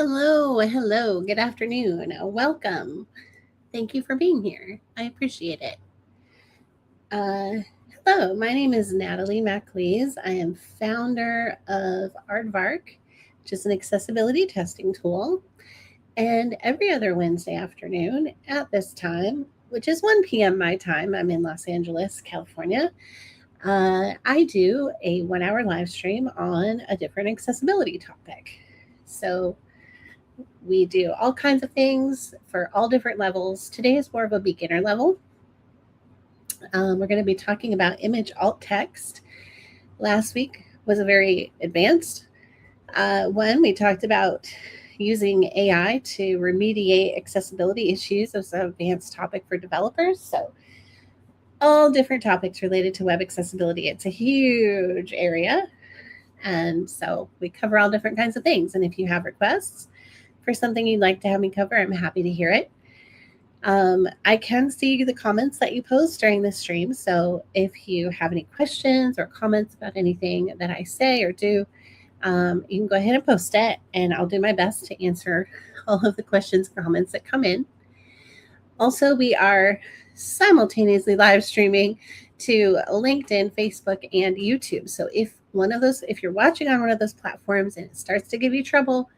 Hello, good afternoon. Welcome. Thank you for being here. I appreciate it. Uh, Hello, my name is Natalie MacLeese. I am founder of Aardvark, which is an accessibility testing tool. And every other Wednesday afternoon at this time, which is 1 p.m. my time, I'm in Los Angeles, California. I do a 1 hour live stream on a different accessibility topic. So we do all kinds of things for all different levels. Today is more of a beginner level. We're going to be talking about image alt text. Last week was a very advanced one. We talked about using AI to remediate accessibility issues. It was an advanced topic for developers. So, all different topics related to web accessibility. It's a huge area. And so, we cover all different kinds of things. And if you have requests, for something you'd like to have me cover, I'm happy to hear it. I can see the comments that you post during the stream. So if you have any questions or comments about anything that I say or do, you can go ahead and post it, and I'll do my best to answer all of the questions and comments that come in. Also, we are simultaneously live streaming to LinkedIn, Facebook, and YouTube. So if you're watching on one of those platforms and it starts to give you trouble,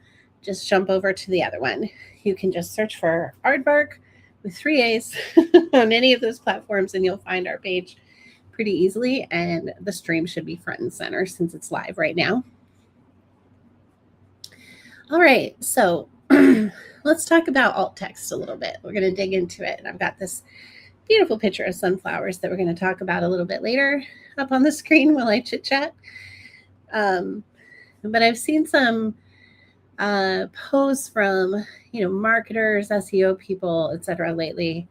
just jump over to the other one. You can just search for Aardvark with 3 A's on any of those platforms, and you'll find our page pretty easily. And the stream should be front and center since it's live right now. All right, so let's talk about alt text a little bit. We're going to dig into it. And I've got this beautiful picture of sunflowers that we're going to talk about a little bit later up on the screen while I chit chat. But I've seen some posts from marketers, SEO people, etc. lately,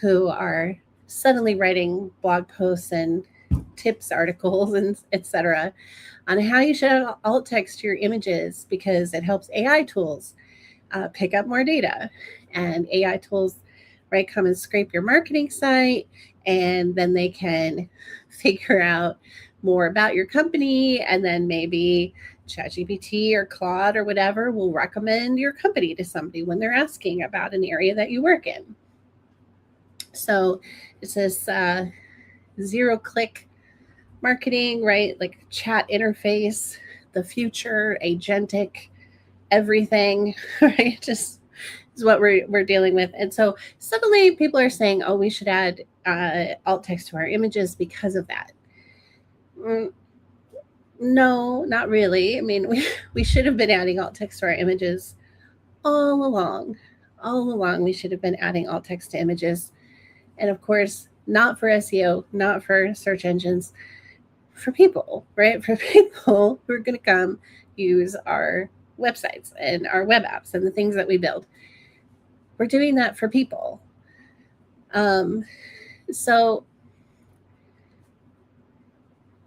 who are suddenly writing blog posts and tips articles and etc. on how you should alt text your images because it helps AI tools pick up more data, and AI tools come and scrape your marketing site, and then they can figure out more about your company, and then maybe ChatGPT or Claude or whatever will recommend your company to somebody when they're asking about an area that you work in. So it's this zero-click marketing, right? Like chat interface, the future, agentic, everything, right? Just is what we're dealing with. And so suddenly people are saying, oh, we should add alt text to our images because of that. No, not really. I mean, we should have been adding alt text to our images all along. All along, we should have been adding alt text to images. And of course, not for SEO, not for search engines, for people, right? For people who are going to come use our websites and our web apps and the things that we build. We're doing that for people. So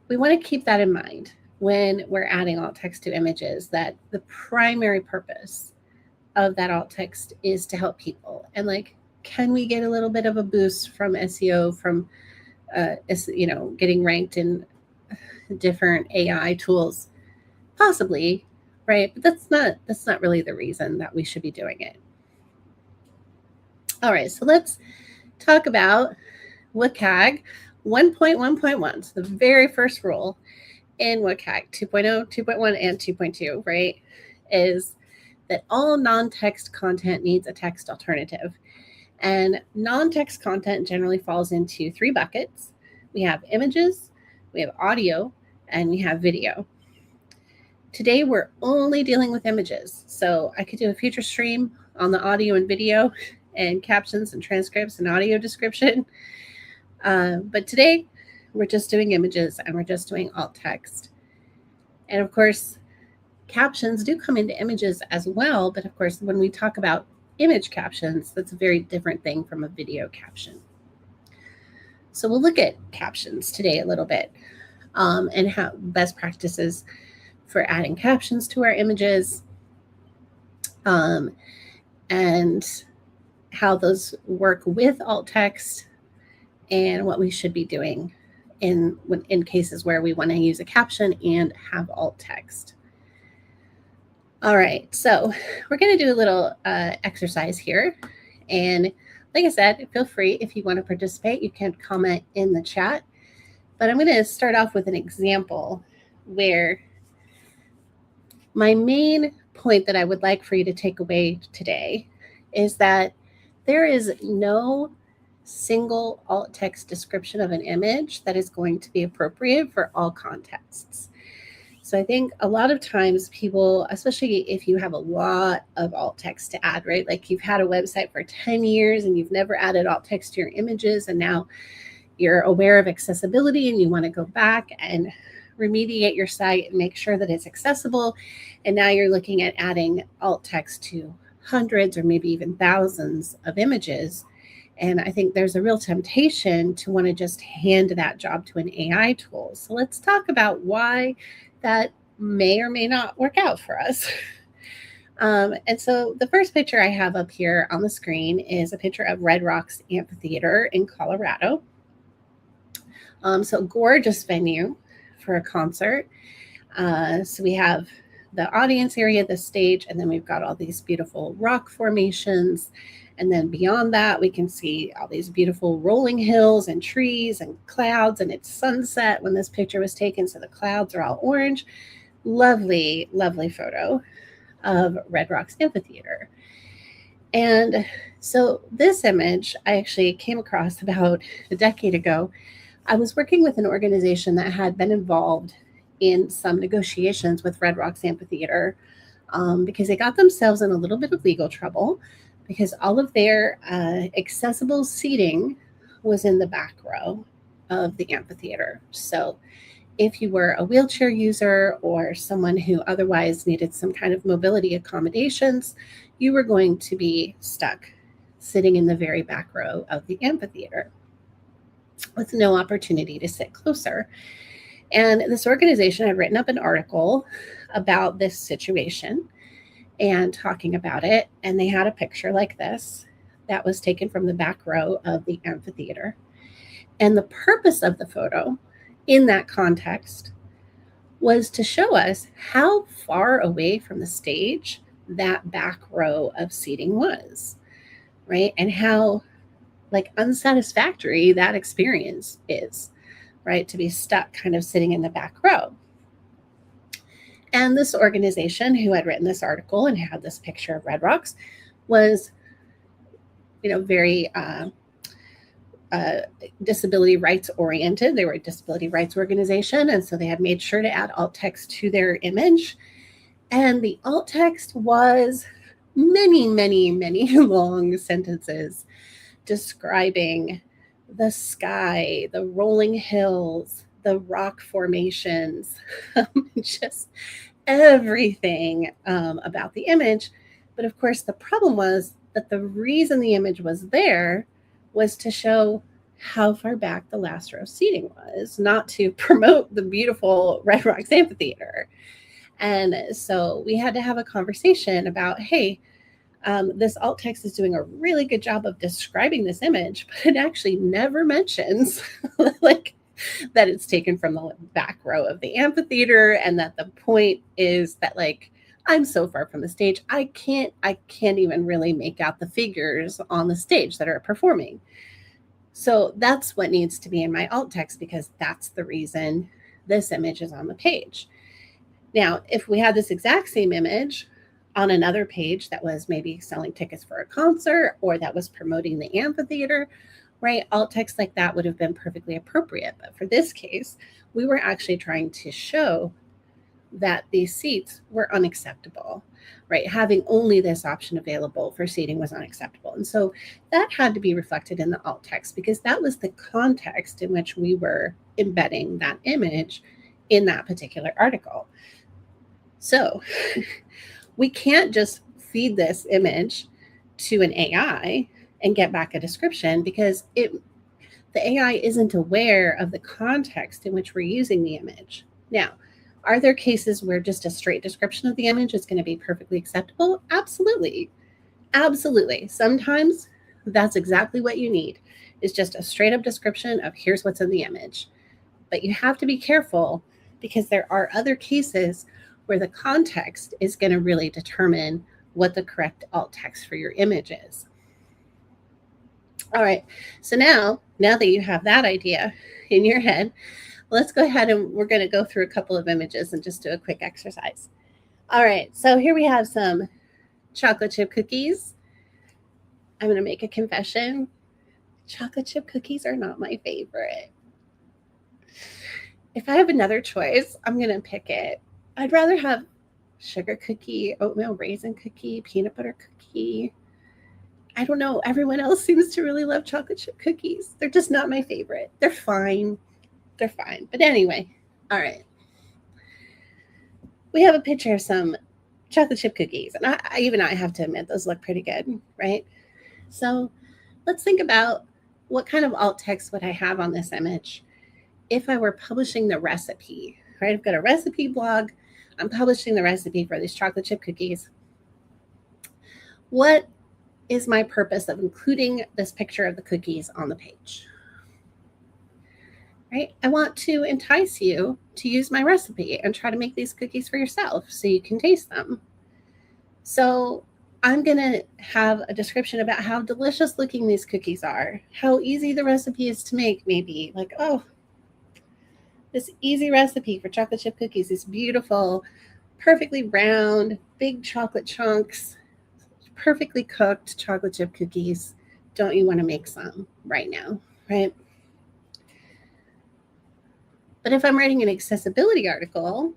we want to keep that in mind when we're adding alt text to images, that the primary purpose of that alt text is to help people. And can we get a little bit of a boost from SEO, from getting ranked in different AI tools? Possibly, right? But that's not really the reason that we should be doing it. All right, so let's talk about WCAG 1.1.1. So the very first rule in WCAG 2.0, 2.1, and 2.2, right, is that all non-text content needs a text alternative. And non-text content generally falls into 3 buckets. We have images, we have audio, and we have video. Today, we're only dealing with images. So I could do a future stream on the audio and video and captions and transcripts and audio description. But today, we're just doing images and we're just doing alt text. And of course, captions do come into images as well. But of course, when we talk about image captions, that's a very different thing from a video caption. So we'll look at captions today a little bit, and how best practices for adding captions to our images, and how those work with alt text, and what we should be doing in cases where we want to use a caption and have alt text. All right, so we're going to do a little exercise here. And like I said, feel free if you want to participate, you can comment in the chat. But I'm going to start off with an example where my main point that I would like for you to take away today is that there is no single alt text description of an image that is going to be appropriate for all contexts. So I think a lot of times people, especially if you have a lot of alt text to add, right? Like you've had a website for 10 years and you've never added alt text to your images, and now you're aware of accessibility and you want to go back and remediate your site and make sure that it's accessible. And now you're looking at adding alt text to hundreds or maybe even thousands of images. And I think there's a real temptation to want to just hand that job to an AI tool. So let's talk about why that may or may not work out for us. And so the first picture I have up here on the screen is a picture of Red Rocks Amphitheater in Colorado. So gorgeous venue for a concert. So we have the audience area, the stage, and then we've got all these beautiful rock formations. And then beyond that, we can see all these beautiful rolling hills and trees and clouds, and it's sunset when this picture was taken. So the clouds are all orange. Lovely, lovely photo of Red Rocks Amphitheater. And so this image I actually came across about a decade ago. I was working with an organization that had been involved in some negotiations with Red Rocks Amphitheater because they got themselves in a little bit of legal trouble because all of their accessible seating was in the back row of the amphitheater. So if you were a wheelchair user or someone who otherwise needed some kind of mobility accommodations, you were going to be stuck sitting in the very back row of the amphitheater with no opportunity to sit closer. And this organization had written up an article about this situation and talking about it. And they had a picture like this that was taken from the back row of the amphitheater. And the purpose of the photo in that context was to show us how far away from the stage that back row of seating was, right? And how like unsatisfactory that experience is, right? To be stuck kind of sitting in the back row. And this organization who had written this article and had this picture of Red Rocks was, very disability rights oriented. They were a disability rights organization. And so they had made sure to add alt text to their image. And the alt text was many, many, many long sentences describing the sky, the rolling hills, the rock formations, just everything about the image. But of course, the problem was that the reason the image was there was to show how far back the last row seating was, not to promote the beautiful Red Rocks Amphitheater. And so we had to have a conversation about, hey, this alt text is doing a really good job of describing this image, but it actually never mentions like that it's taken from the back row of the amphitheater, and that the point is that like I'm so far from the stage, I can't even really make out the figures on the stage that are performing. So that's what needs to be in my alt text, because that's the reason this image is on the page. Now, if we had this exact same image on another page that was maybe selling tickets for a concert or that was promoting the amphitheater, right? Alt text like that would have been perfectly appropriate. But for this case, we were actually trying to show that these seats were unacceptable, right? Having only this option available for seating was unacceptable. And so that had to be reflected in the alt text, because that was the context in which we were embedding that image in that particular article. So we can't just feed this image to an AI and get back a description, because the AI isn't aware of the context in which we're using the image. Now, are there cases where just a straight description of the image is going to be perfectly acceptable? Absolutely. Absolutely. Sometimes that's exactly what you need, is just a straight up description of here's what's in the image. But you have to be careful, because there are other cases where the context is going to really determine what the correct alt text for your image is. All right, so now that you have that idea in your head, let's go ahead and we're going to go through a couple of images and just do a quick exercise. All right, so here we have some chocolate chip cookies. I'm going to make a confession. Chocolate chip cookies are not my favorite. If I have another choice, I'm going to pick it. I'd rather have sugar cookie, oatmeal raisin cookie, peanut butter cookie. I don't know. Everyone else seems to really love chocolate chip cookies. They're just not my favorite. They're fine. They're fine. But anyway, all right. We have a picture of some chocolate chip cookies. And I have to admit, those look pretty good, right? So let's think about what kind of alt text would I have on this image if I were publishing the recipe, right? I've got a recipe blog. I'm publishing the recipe for these chocolate chip cookies. What is my purpose of including this picture of the cookies on the page? Right? I want to entice you to use my recipe and try to make these cookies for yourself so you can taste them. So I'm going to have a description about how delicious looking these cookies are, how easy the recipe is to make, maybe like, oh, this easy recipe for chocolate chip cookies, these beautiful, perfectly round, big chocolate chunks, perfectly cooked chocolate chip cookies. Don't you want to make some right now, right? But if I'm writing an accessibility article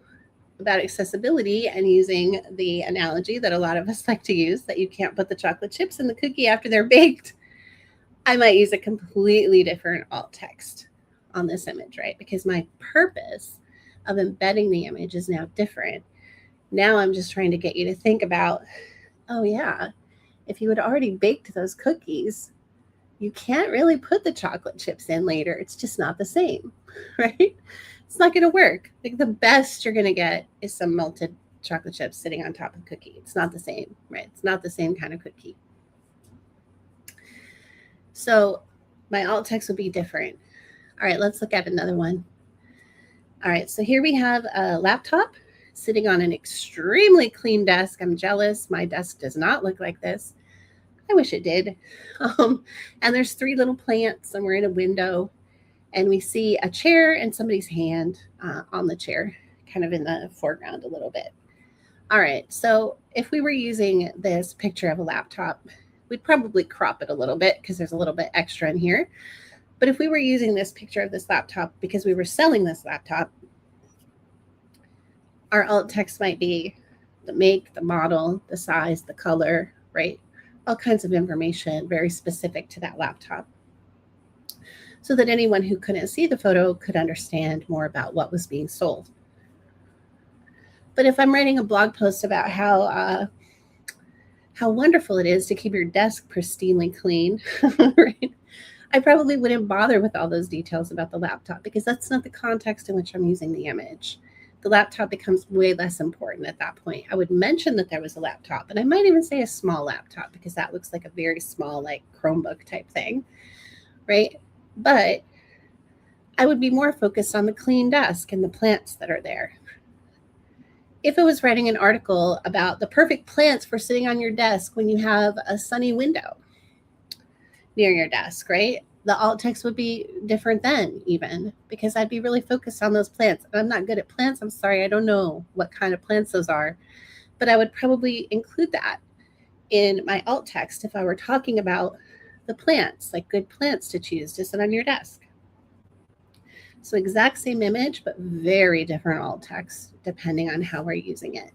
about accessibility and using the analogy that a lot of us like to use, that you can't put the chocolate chips in the cookie after they're baked, I might use a completely different alt text on this image, right? Because my purpose of embedding the image is now different. Now I'm just trying to get you to think about, oh yeah, if you had already baked those cookies, you can't really put the chocolate chips in later. It's just not the same, right? It's not going to work. Like the best you're going to get is some melted chocolate chips sitting on top of a cookie. It's not the same, right? It's not the same kind of cookie. So my alt text will be different. All right, let's look at another one. All right, so here we have a laptop sitting on an extremely clean desk. I'm jealous. My desk does not look like this. I wish it did. And there's 3 little plants, and we're in a window, and we see a chair and somebody's hand on the chair, kind of in the foreground a little bit. All right, so if we were using this picture of a laptop, we'd probably crop it a little bit because there's a little bit extra in here. But if we were using this picture of this laptop because we were selling this laptop, our alt text might be the make, the model, the size, the color, right? All kinds of information very specific to that laptop, so that anyone who couldn't see the photo could understand more about what was being sold. But if I'm writing a blog post about how wonderful it is to keep your desk pristinely clean, right? I probably wouldn't bother with all those details about the laptop because that's not the context in which I'm using the image. The laptop becomes way less important at that point. I would mention that there was a laptop, and I might even say a small laptop because that looks like a very small, like Chromebook type thing, right? But I would be more focused on the clean desk and the plants that are there. If it was writing an article about the perfect plants for sitting on your desk when you have a sunny window near your desk, right? The alt text would be different then, even, because I'd be really focused on those plants. I'm not good at plants. I'm sorry. I don't know what kind of plants those are, but I would probably include that in my alt text if I were talking about the plants, like good plants to choose to sit on your desk. So exact same image, but very different alt text depending on how we're using it.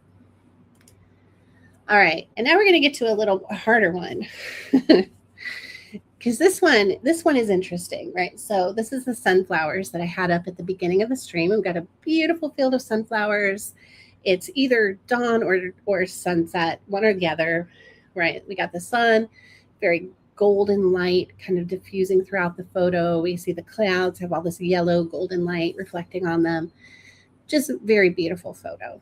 All right, and now we're going to get to a little harder one. Because this one is interesting, right? So this is the sunflowers that I had up at the beginning of the stream. We've got a beautiful field of sunflowers. It's either dawn or sunset, one or the other, right? We got the sun, very golden light kind of diffusing throughout the photo. We see the clouds have all this yellow golden light reflecting on them. Just a very beautiful photo.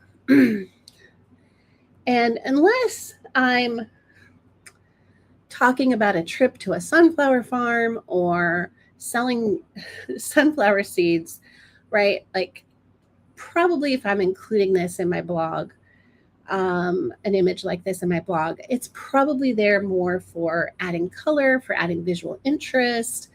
And unless I'm talking about a trip to a sunflower farm or selling sunflower seeds, right? Like probably if I'm including this in my blog, an image like this in my blog, it's probably there more for adding color, for adding visual interest,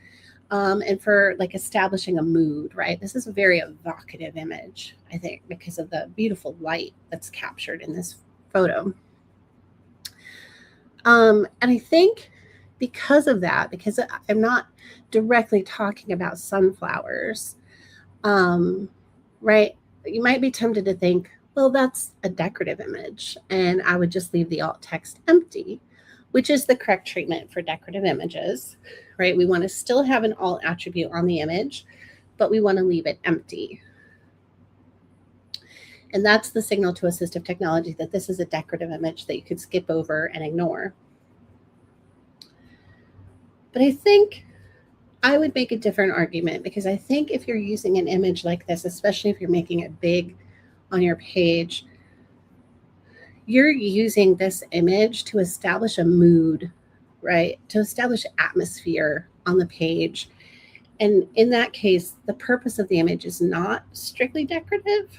and for like establishing a mood, right? This is a very evocative image, I think, because of the beautiful light that's captured in this photo. And I think because of that, because I'm not directly talking about sunflowers, um, right? You might be tempted to think, well, that's a decorative image, and I would just leave the alt text empty, which is the correct treatment for decorative images, right? We want to still have an alt attribute on the image, but we want to leave it empty. And that's the signal to assistive technology that this is a decorative image that you could skip over and ignore. But I think I would make a different argument, because I think if you're using an image like this, especially if you're making it big on your page, you're using this image to establish a mood, right? To establish atmosphere on the page. And in that case, the purpose of the image is not strictly decorative,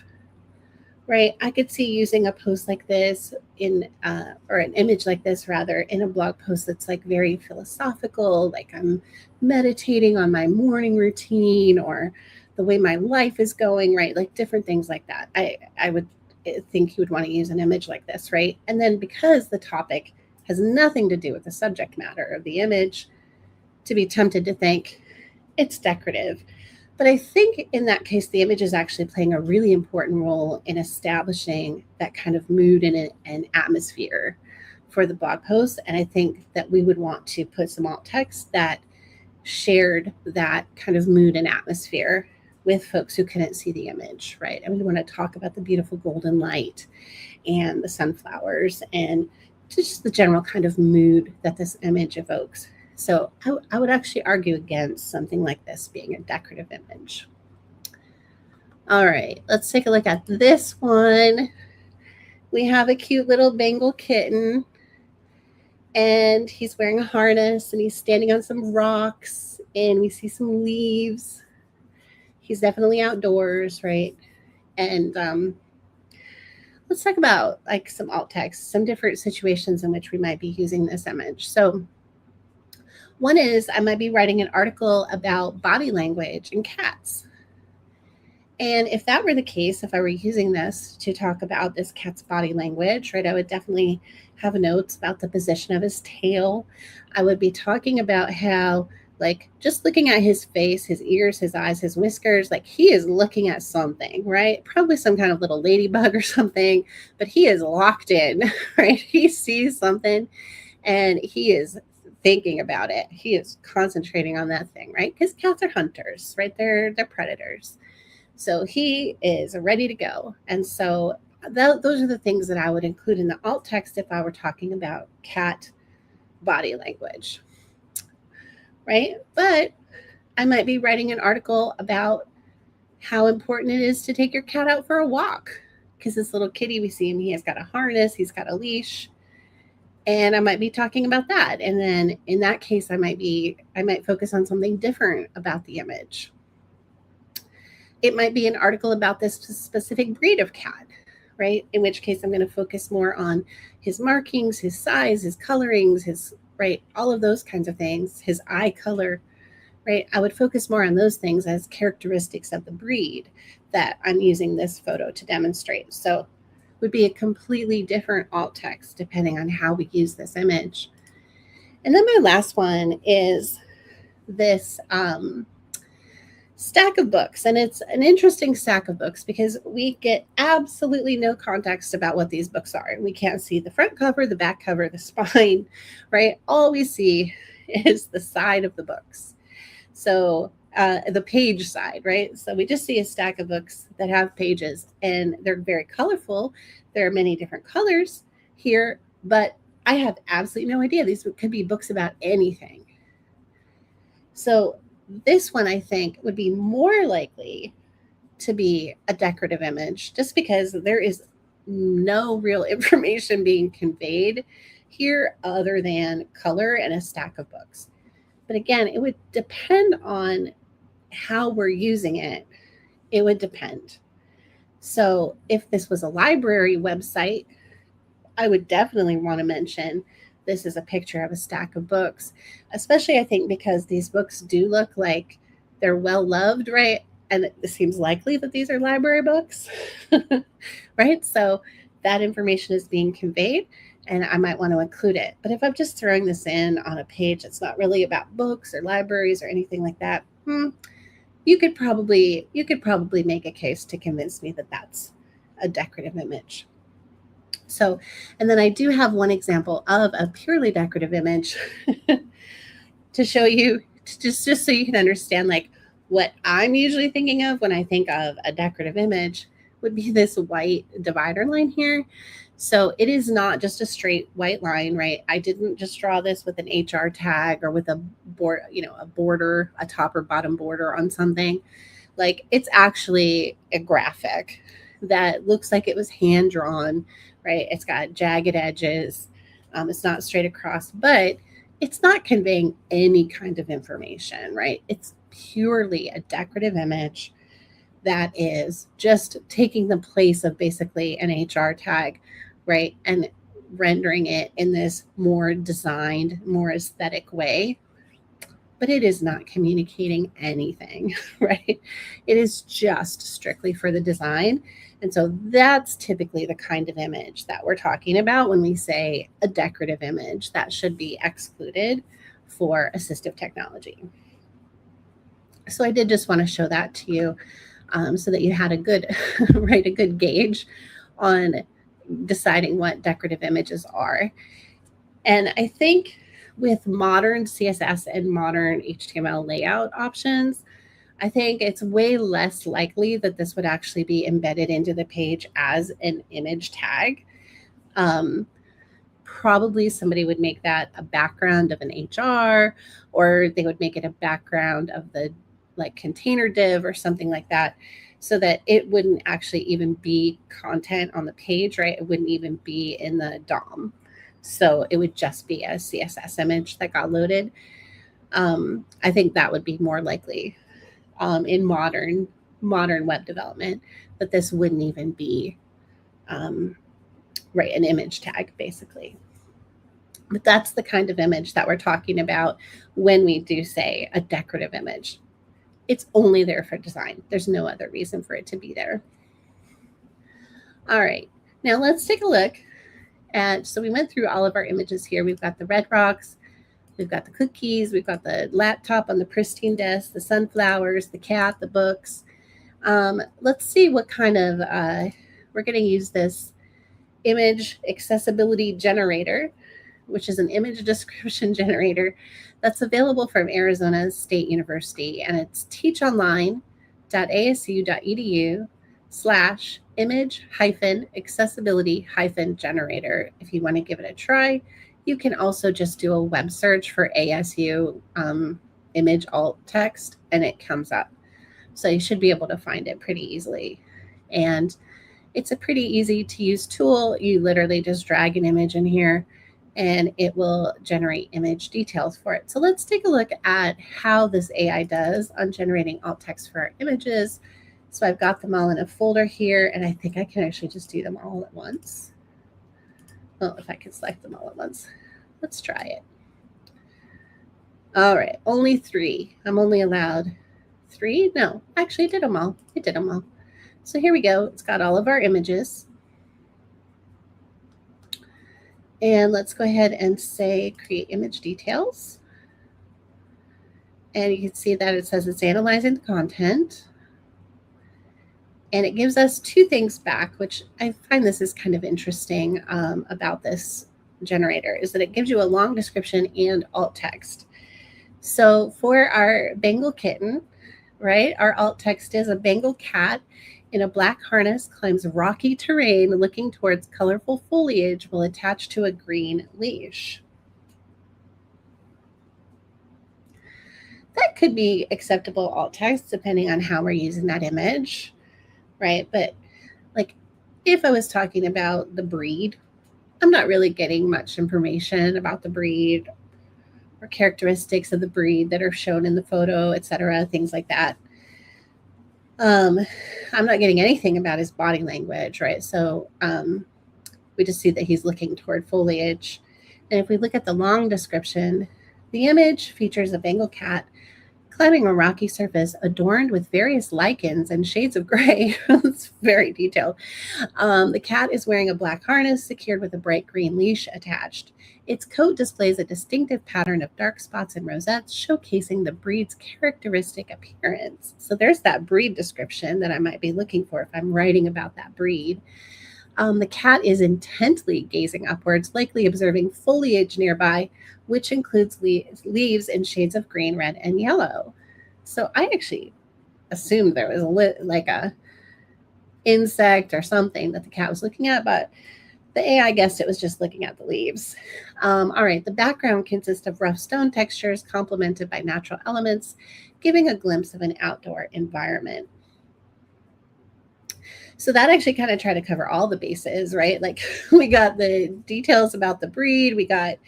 right? I could see using a post like this or an image like this rather, in a blog post that's like very philosophical, like I'm meditating on my morning routine or the way my life is going, right? Like different things like that. I would think you would want to use an image like this, right? And then because the topic has nothing to do with the subject matter of the image, to be tempted to think it's decorative. But I think in that case, the image is actually playing a really important role in establishing that kind of mood and atmosphere for the blog post. And I think that we would want to put some alt text that shared that kind of mood and atmosphere with folks who couldn't see the image, right? And we want to talk about the beautiful golden light and the sunflowers and just the general kind of mood that this image evokes. So I would actually argue against something like this being a decorative image. All right, let's take a look at this one. We have a cute little Bengal kitten, and he's wearing a harness, and he's standing on some rocks, and we see some leaves. He's definitely outdoors, right? And let's talk about like some alt text, some different situations in which we might be using this image. So one is I might be writing an article about body language in cats. And if that were the case, if I were using this to talk about this cat's body language, right, I would definitely have notes about the position of his tail. I would be talking about how, like, just looking at his face, his ears, his eyes, his whiskers, like he is looking at something, right? Probably some kind of little ladybug or something, but he is locked in, right? He sees something and he is thinking about it. He is concentrating on that thing, right? Because cats are hunters, right? They're predators. So he is ready to go. And so those are the things that I would include in the alt text if I were talking about cat body language, right? But I might be writing an article about how important it is to take your cat out for a walk, because this little kitty we see him, he has got a harness, he's got a leash, and I might be talking about that. And then in that case, I might focus on something different about the image. It might be an article about this specific breed of cat, right? In which case I'm going to focus more on his markings, his size, his colorings, right, all of those kinds of things, his eye color, right? I would focus more on those things as characteristics of the breed that I'm using this photo to demonstrate. So would be a completely different alt text depending on how we use this image. And then my last one is this stack of books. And it's an interesting stack of books because we get absolutely no context about what these books are. We can't see the front cover, the back cover, the spine, right? All we see is the side of the books. So the page side, right? So we just see a stack of books that have pages and they're very colorful. There are many different colors here, but I have absolutely no idea. These could be books about anything. So this one, I think, would be more likely to be a decorative image just because there is no real information being conveyed here other than color and a stack of books. But again, it would depend on how we're using it. It would depend. So if this was a library website, I would definitely want to mention this is a picture of a stack of books, especially I think because these books do look like they're well loved, right? And it seems likely that these are library books, right? So that information is being conveyed and I might want to include it. But if I'm just throwing this in on a page that's not really about books or libraries or anything like that, you could probably make a case to convince me that that's a decorative image. So, and then I do have one example of a purely decorative image to show you, just so you can understand like what I'm usually thinking of when I think of a decorative image would be this white divider line here. So it is not just a straight white line, right? I didn't just draw this with an HR tag or with a board, a border, a top or bottom border on something. Like it's actually a graphic that looks like it was hand drawn, right? It's got jagged edges. It's not straight across, but it's not conveying any kind of information, right? It's purely a decorative image that is just taking the place of basically an HR tag, right? And rendering it in this more designed, more aesthetic way, but it is not communicating anything, right? It is just strictly for the design. And so that's typically the kind of image that we're talking about when we say a decorative image that should be excluded for assistive technology. So I did just want to show that to you so that you had a good, right, a good gauge on deciding what decorative images are. And I think with modern CSS and modern HTML layout options, I think it's way less likely that this would actually be embedded into the page as an image tag. Probably somebody would make that a background of an HR, or they would make it a background of the like container div or something like that, so that it wouldn't actually even be content on the page, right? It wouldn't even be in the DOM. So it would just be a CSS image that got loaded. I think that would be more likely in modern web development, that this wouldn't even be right, an image tag basically. But that's the kind of image that we're talking about when we do say a decorative image. It's only there for design. There's no other reason for it to be there. All right, now let's take a look at, so we went through all of our images here. We've got the red rocks, we've got the cookies, we've got the laptop on the pristine desk, the sunflowers, the cat, the books. Let's see what kind of, we're going to use this image accessibility generator, which is an image description generator that's available from Arizona State University, and it's teachonline.asu.edu/image-accessibility-generator. If you want to give it a try, you can also just do a web search for ASU image alt text, and it comes up. So you should be able to find it pretty easily. And it's a pretty easy to use tool. You literally just drag an image in here and it will generate image details for it. So let's take a look at how this AI does on generating alt text for our images. So I've got them all in a folder here, and I think I can actually just do them all at once. Well, if I can select them all at once, let's try it. All right, only 3. I'm only allowed 3. No, actually I did them all. I did them all. So here we go. It's got all of our images. And let's go ahead and say create image details. And you can see that it says it's analyzing the content. And it gives us 2 things back, which I find this is kind of interesting about this generator, is that it gives you a long description and alt text. So for our Bengal kitten, right, our alt text is a Bengal cat in a black harness climbs rocky terrain looking towards colorful foliage while attached to a green leash. That could be acceptable alt text depending on how we're using that image, right? But like if I was talking about the breed, I'm not really getting much information about the breed or characteristics of the breed that are shown in the photo, etc., things like that. Um, I'm not getting anything about his body language, right? So we just see that he's looking toward foliage. And if we look at the long description, the image features a Bengal cat climbing a rocky surface adorned with various lichens and shades of gray. It's very detailed. The cat is wearing a black harness secured with a bright green leash attached. Its coat displays a distinctive pattern of dark spots and rosettes, showcasing the breed's characteristic appearance. So there's that breed description that I might be looking for if I'm writing about that breed. The cat is intently gazing upwards, likely observing foliage nearby, which includes leaves in shades of green, red, and yellow. So I actually assumed there was like a insect or something that the cat was looking at, but the AI guessed it was just looking at the leaves. All right, the background consists of rough stone textures complemented by natural elements, giving a glimpse of an outdoor environment. So that actually kind of tried to cover all the bases, right? Like we got the details about the breed, we got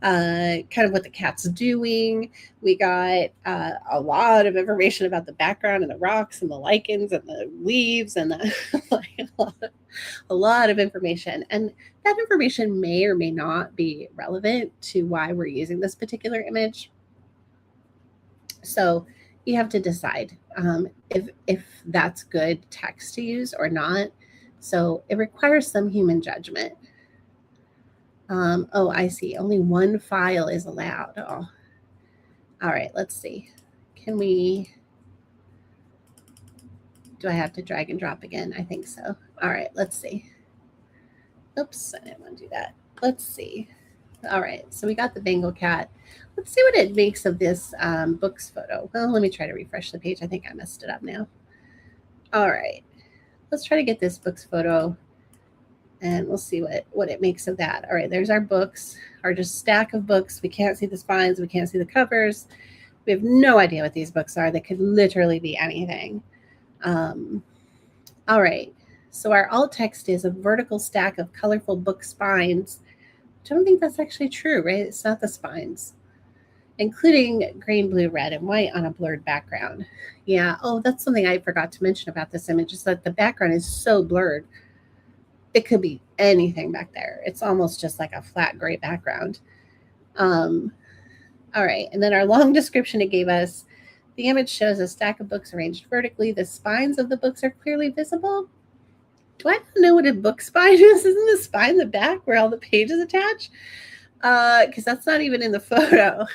kind of what the cat's doing. We got a lot of information about the background and the rocks and the lichens and the leaves and the like, a lot of information. And that information may or may not be relevant to why we're using this particular image. So you have to decide if that's good text to use or not. So it requires some human judgment. Oh, I see. Only one file is allowed. Oh, all right. Let's see. Can we? Do I have to drag and drop again? I think so. All right. Let's see. Oops, I didn't want to do that. Let's see. All right. So we got the Bengal cat. Let's see what it makes of this books photo. Well, let me try to refresh the page. I think I messed it up now. All right. Let's try to get this books photo and we'll see what it makes of that. All right, there's our books, our just stack of books. We can't see the spines, we can't see the covers. We have no idea what these books are. They could literally be anything. All right, so our alt text is a vertical stack of colorful book spines. I don't think that's actually true, right? It's not the spines, including green, blue, red, and white on a blurred background. Yeah, oh, that's something I forgot to mention about this image is that the background is so blurred. It could be anything back there. It's almost just like a flat gray background. Um, all right, and then our long description it gave us. The image shows a stack of books arranged vertically. The spines of the books are clearly visible. Do I not know what a book spine is? Isn't the spine the back where all the pages attach? Because that's not even in the photo.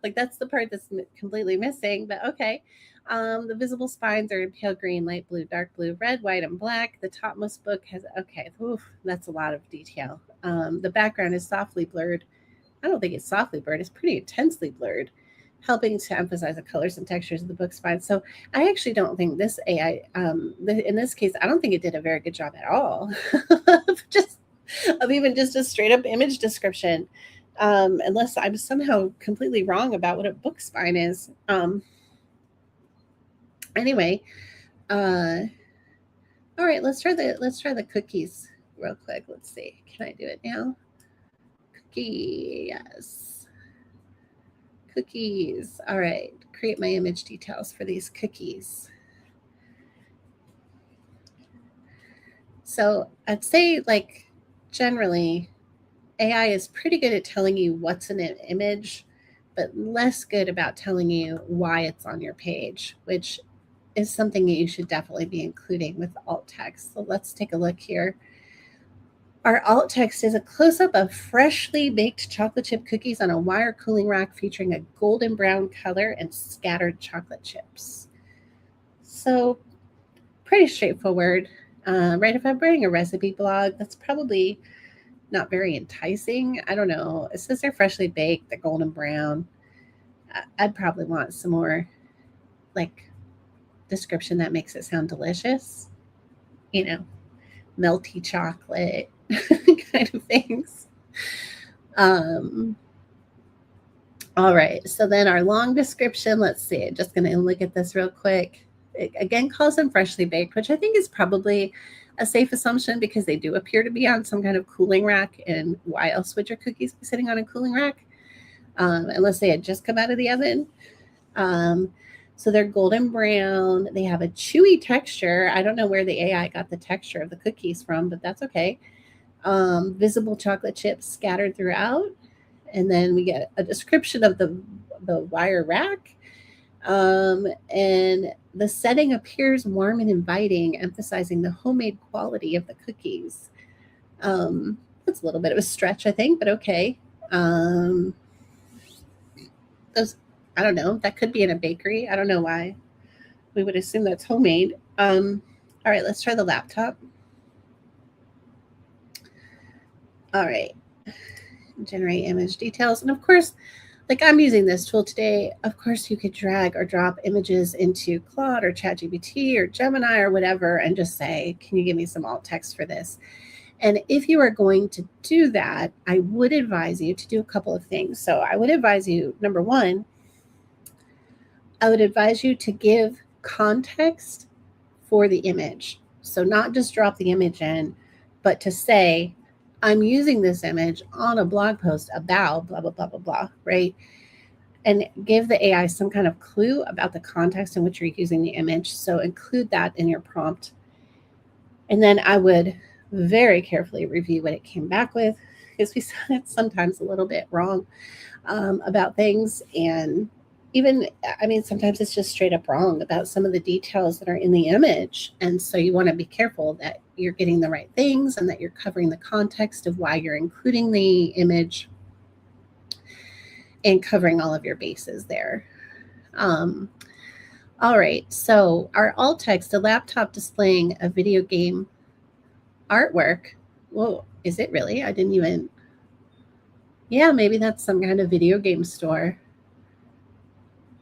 Like that's the part that's completely missing. But okay. The visible spines are in pale green, light blue, dark blue, red, white, and black. The topmost book has, okay, oof, that's a lot of detail. The background is softly blurred. I don't think it's softly blurred, it's pretty intensely blurred, helping to emphasize the colors and textures of the book spine. So I actually don't think this AI, in this case, I don't think it did a very good job at all. Just of even just a straight up image description. Unless I'm somehow completely wrong about what a book spine is. Anyway, all right, let's try the cookies real quick. Let's see. Can I do it now? Cookie, yes. Cookies. All right. Create my image details for these cookies. So I'd say like generally AI is pretty good at telling you what's in an image, but less good about telling you why it's on your page, which is something that you should definitely be including with alt text. So let's take a look here. Our alt text is a close up of freshly baked chocolate chip cookies on a wire cooling rack featuring a golden brown color and scattered chocolate chips. So, pretty straightforward. Right, if I'm writing a recipe blog, that's probably not very enticing. I don't know. It says they're freshly baked, they're golden brown. I'd probably want some more like description that makes it sound delicious. You know, melty chocolate kind of things. Um, all right. So then our long description, let's see. I'm just going to look at this real quick. It again calls them freshly baked, which I think is probably a safe assumption because they do appear to be on some kind of cooling rack. And why else would your cookies be sitting on a cooling rack? Unless they had just come out of the oven. Um, So they're golden brown. They have a chewy texture. I don't know where the AI got the texture of the cookies from, but that's okay. Visible chocolate chips scattered throughout. And then we get a description of the wire rack. And the setting appears warm and inviting, emphasizing the homemade quality of the cookies. Um, that's a little bit of a stretch, I think, but okay. Um, those, I don't know. That could be in a bakery. I don't know why we would assume that's homemade. All right, let's try the laptop. All right, generate image details. And of course, like I'm using this tool today, of course you could drag or drop images into Claude or ChatGPT or Gemini or whatever and just say, can you give me some alt text for this? And if you are going to do that, I would advise you to do a couple of things. So I would advise you, number one, I would advise you to give context for the image. So not just drop the image in, but to say, I'm using this image on a blog post about blah, blah, blah, blah, blah, right? And give the AI some kind of clue about the context in which you're using the image. So include that in your prompt. And then I would very carefully review what it came back with, because we said it's sometimes a little bit wrong about things. And even, I mean, sometimes it's just straight up wrong about some of the details that are in the image. And so you want to be careful that you're getting the right things and that you're covering the context of why you're including the image and covering all of your bases there. All right, so our alt text, a laptop displaying a video game artwork. Whoa, is it really? I didn't even. Yeah, maybe that's some kind of video game store.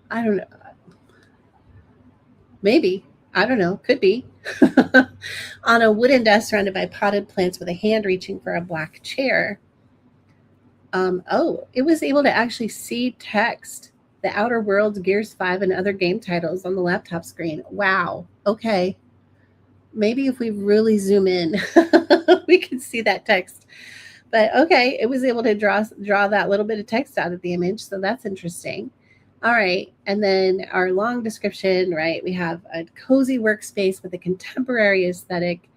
I don't know. Maybe. I don't know. Could be. On a wooden desk surrounded by potted plants with a hand reaching for a black chair. Oh, it was able to actually see text, The Outer Worlds, Gears 5, and other game titles on the laptop screen. Wow. Okay. Maybe if we really zoom in, we can see that text. But okay, it was able to draw that little bit of text out of the image, so that's interesting. All right, and then our long description, right? We have a cozy workspace with a contemporary aesthetic,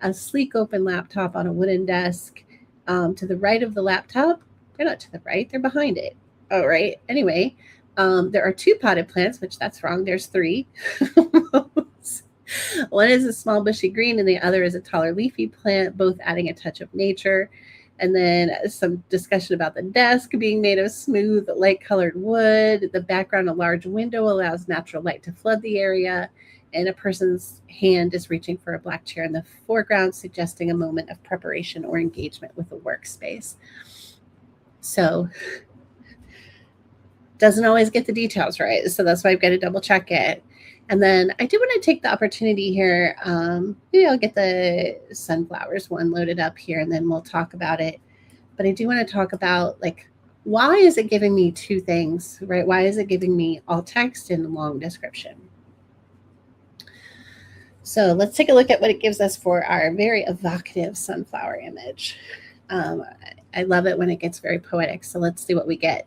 a sleek open laptop on a wooden desk. To the right of the laptop, they're not to the right, they're behind it. All right, anyway, there are two potted plants, which that's wrong. There's three. One is a small bushy green and the other is a taller leafy plant, both adding a touch of nature. And then some discussion about the desk being made of smooth, light-colored wood. The background, a large window, allows natural light to flood the area. And a person's hand is reaching for a black chair in the foreground, suggesting a moment of preparation or engagement with the workspace. So, doesn't always get the details right. So that's why I've got to double check it. And then I do want to take the opportunity here. Maybe I'll get the sunflowers one loaded up here and then we'll talk about it. But I do want to talk about, like, why is it giving me two things, right? Why is it giving me alt text and long description? So let's take a look at what it gives us for our very evocative sunflower image. I love it when it gets very poetic. So let's see what we get.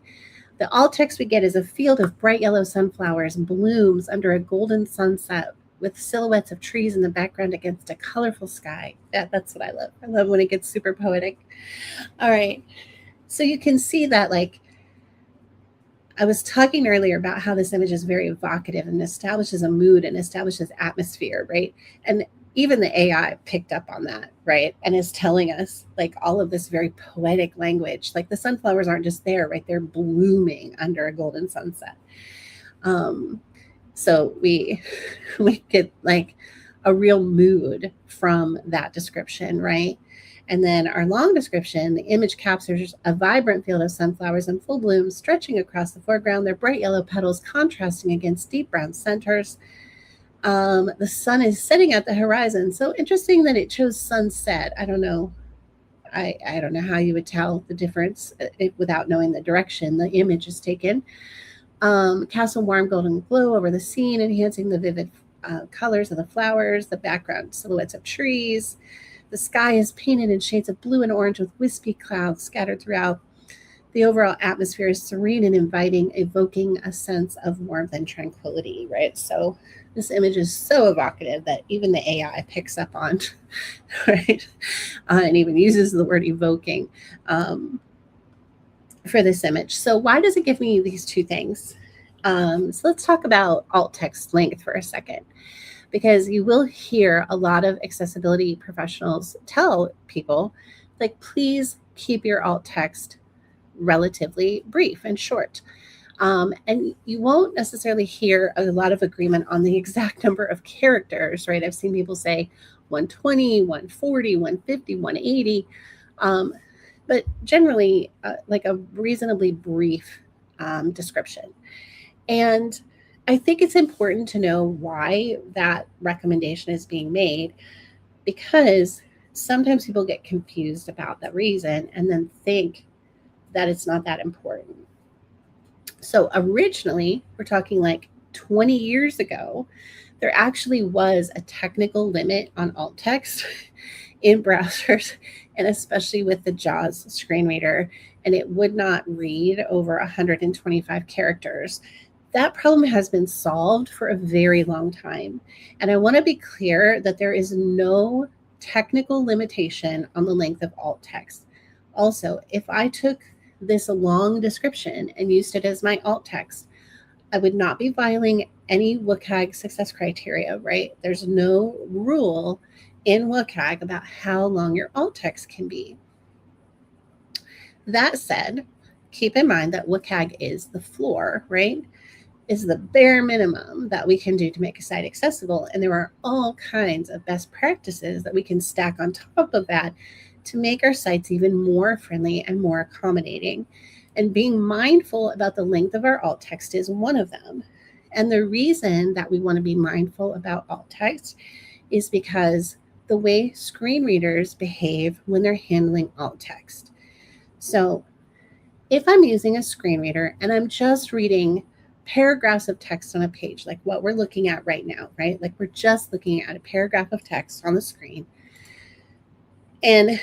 The alt text we get is a field of bright yellow sunflowers and blooms under a golden sunset with silhouettes of trees in the background against a colorful sky. That's what I love. I love when it gets super poetic. All right. So you can see that, like, I was talking earlier about how this image is very evocative and establishes a mood and establishes atmosphere, right? And even the AI picked up on that, right? And is telling us, like, all of this very poetic language. Like, the sunflowers aren't just there, right? They're blooming under a golden sunset. So we get, like, a real mood from that description, right? And then our long description, the image captures a vibrant field of sunflowers in full bloom stretching across the foreground, their bright yellow petals contrasting against deep brown centers. The sun is setting at the horizon. So interesting that it chose sunset. I don't know. I don't know how you would tell the difference without knowing the direction the image is taken. Cast a warm golden glow over the scene, enhancing the vivid colors of the flowers, the background silhouettes of trees. The sky is painted in shades of blue and orange with wispy clouds scattered throughout. The overall atmosphere is serene and inviting, evoking a sense of warmth and tranquility, right? So this image is so evocative that even the AI picks up on, right? And even uses the word evoking for this image. So why does it give me these two things? So let's talk about alt text length for a second, because you will hear a lot of accessibility professionals tell people, like, please keep your alt text relatively brief and short. And you won't necessarily hear a lot of agreement on the exact number of characters, right? I've seen people say 120, 140, 150, 180. But generally, like a reasonably brief description. And I think it's important to know why that recommendation is being made, because sometimes people get confused about that reason and then think that it's not that important. So originally, we're talking like 20 years ago, there actually was a technical limit on alt text in browsers, and especially with the JAWS screen reader, and it would not read over 125 characters. That problem has been solved for a very long time. And I want to be clear that there is no technical limitation on the length of alt text. Also, if I took this long description and used it as my alt text, I would not be violating any WCAG success criteria, right? There's no rule in WCAG about how long your alt text can be. That said, keep in mind that WCAG is the floor, right? Is the bare minimum that we can do to make a site accessible. And there are all kinds of best practices that we can stack on top of that to make our sites even more friendly and more accommodating. And being mindful about the length of our alt text is one of them. And the reason that we want to be mindful about alt text is because the way screen readers behave when they're handling alt text. So if I'm using a screen reader and I'm just reading paragraphs of text on a page, like what we're looking at right now, right? Like we're just looking at a paragraph of text on the screen. And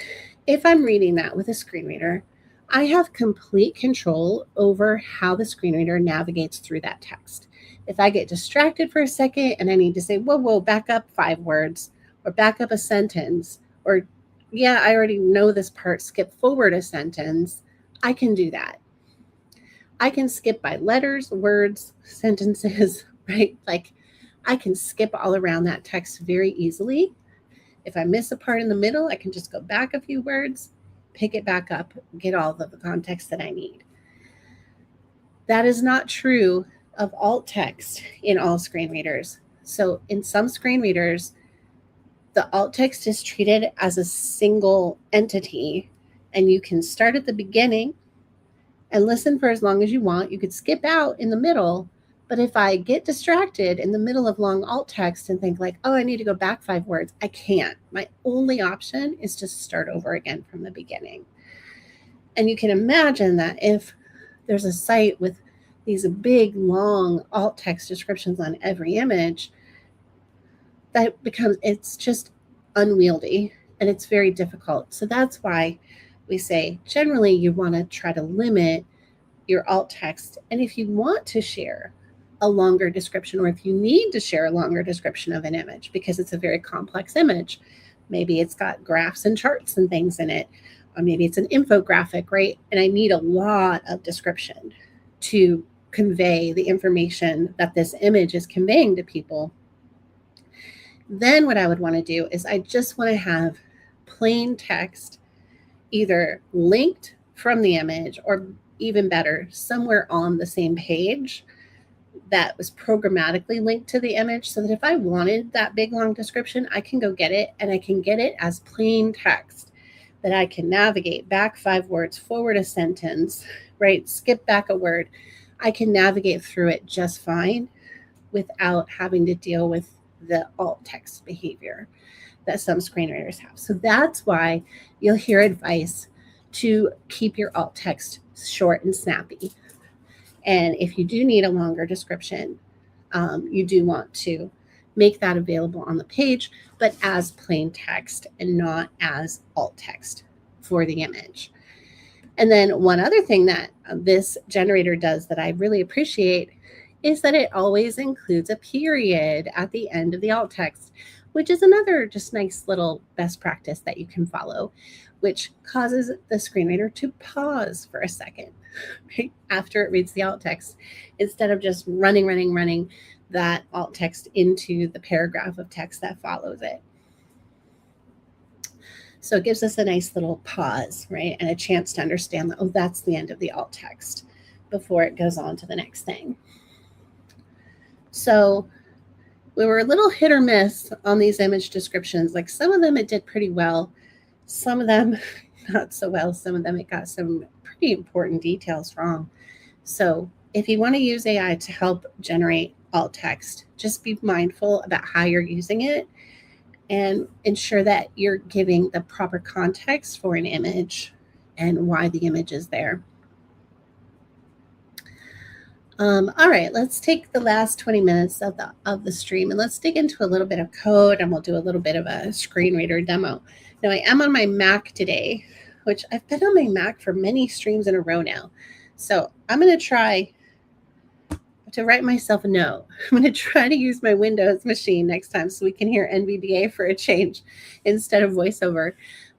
if I'm reading that with a screen reader, I have complete control over how the screen reader navigates through that text. If I get distracted for a second and I need to say, whoa, back up 5 words, or back up a sentence, or yeah, I already know this part, skip forward a sentence, I can do that. I can skip by letters, words, sentences, right? Like I can skip all around that text very easily. If I miss a part in the middle, I can just go back a few words, pick it back up, get all of the context that I need. That is not true of alt text in all screen readers. So in some screen readers, the alt text is treated as a single entity, and you can start at the beginning and listen for as long as you want. You could skip out in the middle, but if I get distracted in the middle of long alt text and think like, oh, I need to go back 5 words, I can't. My only option is to start over again from the beginning. And you can imagine that if there's a site with these big, long alt text descriptions on every image, that becomes, it's just unwieldy and it's very difficult. So that's why we say generally you want to try to limit your alt text. And if you want to share a longer description, or if you need to share a longer description of an image because it's a very complex image, maybe it's got graphs and charts and things in it, or maybe it's an infographic, right? And I need a lot of description to convey the information that this image is conveying to people. Then what I would want to do is I just want to have plain text either linked from the image, or even better, somewhere on the same page that was programmatically linked to the image, so that if I wanted that big long description, I can go get it, and I can get it as plain text that I can navigate back 5 words, forward a sentence, right? Skip back a word. I can navigate through it just fine without having to deal with the alt text behavior that some screen readers have. So that's why you'll hear advice to keep your alt text short and snappy. And if you do need a longer description, you do want to make that available on the page, but as plain text and not as alt text for the image. And then one other thing that this generator does that I really appreciate is that it always includes a period at the end of the alt text, which is another just nice little best practice that you can follow, which causes the screen reader to pause for a second, right, after it reads the alt text, instead of just running that alt text into the paragraph of text that follows it. So it gives us a nice little pause, right, and a chance to understand that, oh, that's the end of the alt text before it goes on to the next thing. So we were a little hit or miss on these image descriptions. Like some of them it did pretty well, some of them not so well, some of them it got some pretty important details wrong. So if you want to use AI to help generate alt text, just be mindful about how you're using it and ensure that you're giving the proper context for an image and why the image is there. All right, let's take the last 20 minutes of the stream and let's dig into a little bit of code, and we'll do a little bit of a screen reader demo. Now I am on my Mac today, which I've been on my Mac for many streams in a row now. So I'm going to try to write myself a note. I'm going to try to use my Windows machine next time so we can hear NVDA for a change instead of VoiceOver.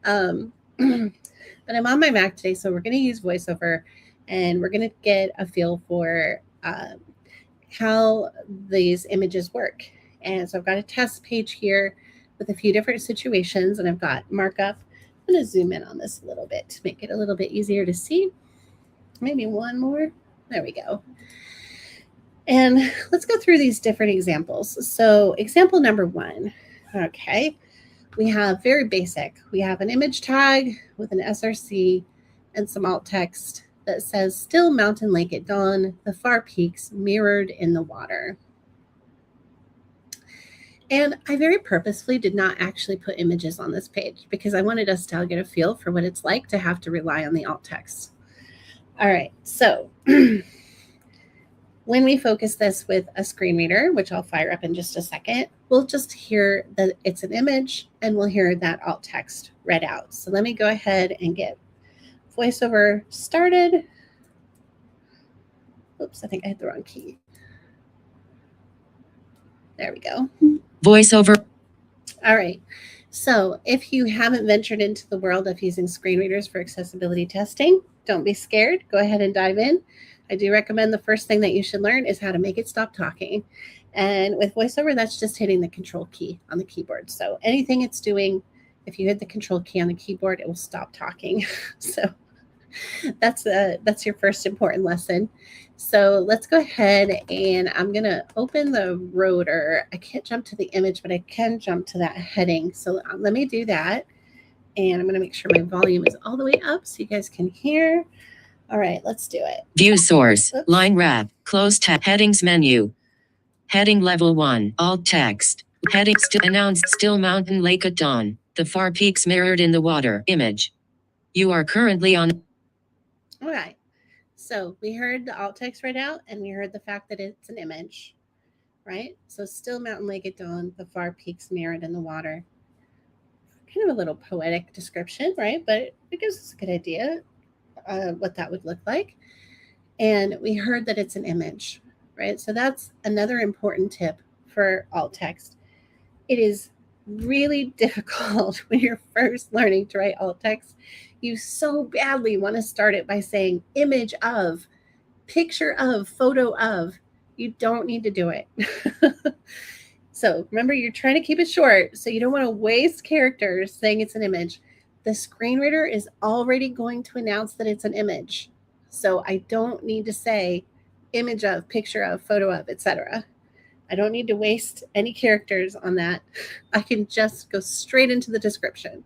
But I'm on my Mac today, so we're going to use VoiceOver, and we're going to get a feel for how these images work. And so I've got a test page here with a few different situations, and I've got markup. I'm going to zoom in on this a little bit to make it a little bit easier to see. Maybe one more. There we go. And let's go through these different examples. So example number 1, okay, we have very basic. We have an image tag with an SRC and some alt text that says, still mountain lake at dawn, the far peaks mirrored in the water. And I very purposefully did not actually put images on this page because I wanted us to get a feel for what it's like to have to rely on the alt text. All right, so when we focus this with a screen reader, which I'll fire up in just a second, we'll just hear that it's an image and we'll hear that alt text read out. So let me go ahead and get VoiceOver started. Oops, I think I hit the wrong key. There we go. VoiceOver. All right. So if you haven't ventured into the world of using screen readers for accessibility testing, don't be scared. Go ahead and dive in. I do recommend the first thing that you should learn is how to make it stop talking. And with VoiceOver, that's just hitting the control key on the keyboard. So anything it's doing, if you hit the control key on the keyboard, it will stop talking. So that's your first important lesson. So let's go ahead and I'm going to open the rotor. I can't jump to the image, but I can jump to that heading. So let me do that. And I'm going to make sure my volume is all the way up so you guys can hear. All right, let's do it. View source, oops. Line wrap, close tab, headings menu. Heading level 1, alt text. Heading announced still mountain lake at dawn. The far peaks mirrored in the water. Image. You are currently on. All right. So we heard the alt text read out, and we heard the fact that it's an image, right? So still mountain lake at dawn, the far peaks mirrored in the water. Kind of a little poetic description, right? But it gives us a good idea what that would look like. And we heard that it's an image, right? So that's another important tip for alt text. It is really difficult when you're first learning to write alt text. You so badly want to start it by saying image of, picture of, photo of. You don't need to do it. So remember, you're trying to keep it short, so you don't want to waste characters saying it's an image. The screen reader is already going to announce that it's an image. So I don't need to say image of, picture of, photo of, etc. I don't need to waste any characters on that. I can just go straight into the description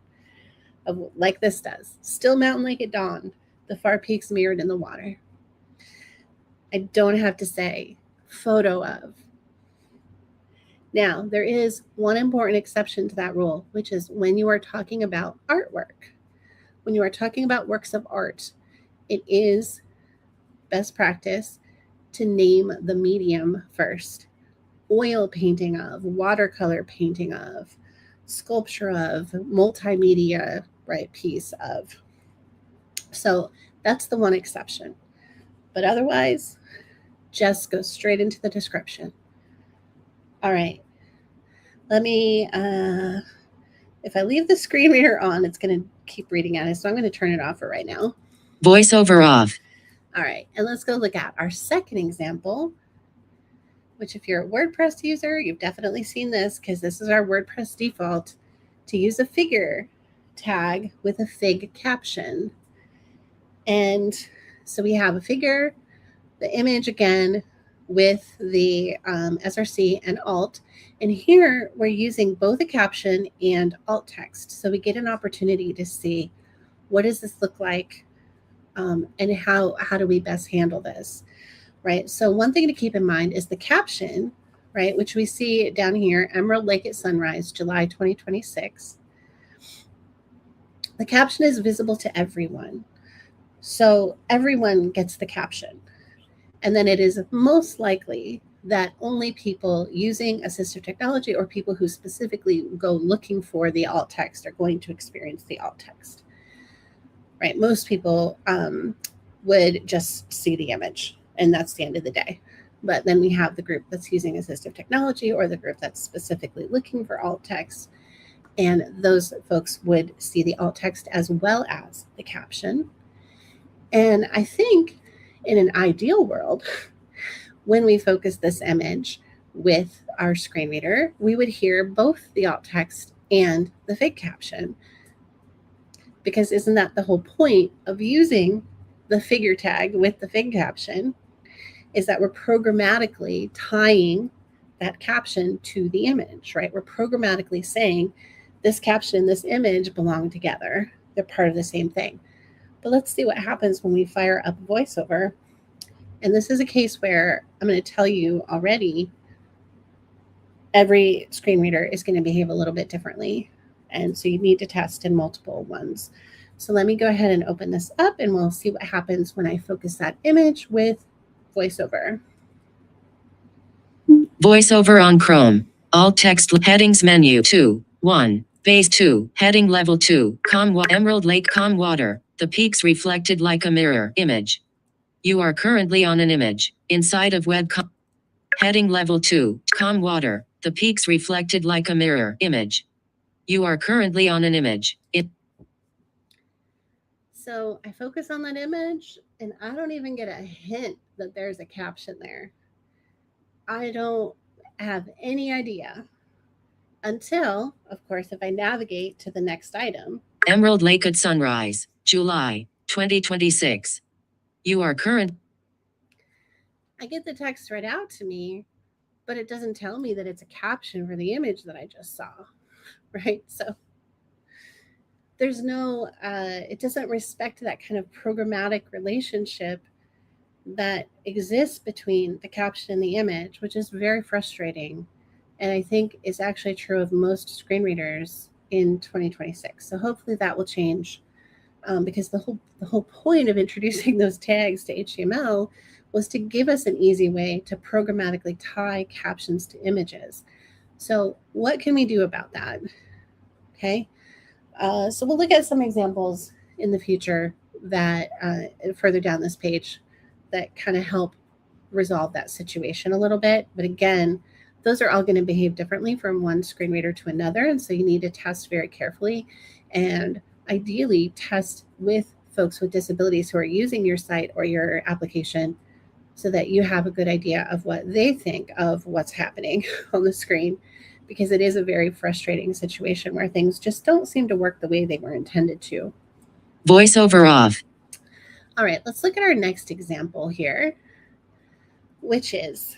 of like this does. Still mountain lake at dawn, the far peaks mirrored in the water. I don't have to say photo of. Now, there is one important exception to that rule, which is when you are talking about artwork. When you are talking about works of art, it is best practice to name the medium first. Oil painting of, watercolor painting of, sculpture of, multimedia, right, piece of. So that's the one exception. But otherwise, just go straight into the description. All right, let me, if I leave the screen reader on, it's going to keep reading at it. So I'm going to turn it off for right now. Voiceover off. All right, and let's go look at our second example, which if you're a WordPress user, you've definitely seen this because this is our WordPress default to use a figure tag with a fig caption. And so we have a figure, the image again with the SRC and alt. And here we're using both a caption and alt text. So we get an opportunity to see what does this look like, and how do we best handle this, right? So one thing to keep in mind is the caption, right, which we see down here, Emerald Lake at Sunrise, July 2026. The caption is visible to everyone. So everyone gets the caption. And then it is most likely that only people using assistive technology or people who specifically go looking for the alt text are going to experience the alt text, right? Most people would just see the image, and that's the end of the day. But then we have the group that's using assistive technology or the group that's specifically looking for alt text, and those folks would see the alt text as well as the caption. And I think in an ideal world, when we focus this image with our screen reader, we would hear both the alt text and the fig caption. Because isn't that the whole point of using the figure tag with the fig caption? Is that we're programmatically tying that caption to the image, right? We're programmatically saying this caption, this image belong together. They're part of the same thing. But let's see what happens when we fire up VoiceOver. And this is a case where I'm going to tell you already, every screen reader is going to behave a little bit differently. And so you need to test in multiple ones. So let me go ahead and open this up and we'll see what happens when I focus that image with VoiceOver. VoiceOver on Chrome. Alt text headings menu 2. 1. Base 2. Heading level 2. Emerald Lake calm water. The peaks reflected like a mirror. Image. You are currently on an image. Inside of heading level 2. Calm water. The peaks reflected like a mirror. Image. You are currently on an image. So I focus on that image and I don't even get a hint that there's a caption there. I don't have any idea until, of course, if I navigate to the next item. Emerald Lake at Sunrise, July 2026. You are current. I get the text read out to me, but it doesn't tell me that it's a caption for the image that I just saw, right? So there's no, it doesn't respect that kind of programmatic relationship that exists between the caption and the image, which is very frustrating. And I think is actually true of most screen readers in 2026. So hopefully that will change, because the whole point of introducing those tags to HTML was to give us an easy way to programmatically tie captions to images. So what can we do about that? Okay, so we'll look at some examples in the future that further down this page that kind of help resolve that situation a little bit. But again, those are all going to behave differently from one screen reader to another. And so you need to test very carefully and ideally test with folks with disabilities who are using your site or your application so that you have a good idea of what they think of what's happening on the screen, because it is a very frustrating situation where things just don't seem to work the way they were intended to. VoiceOver off. All right, let's look at our next example here, which is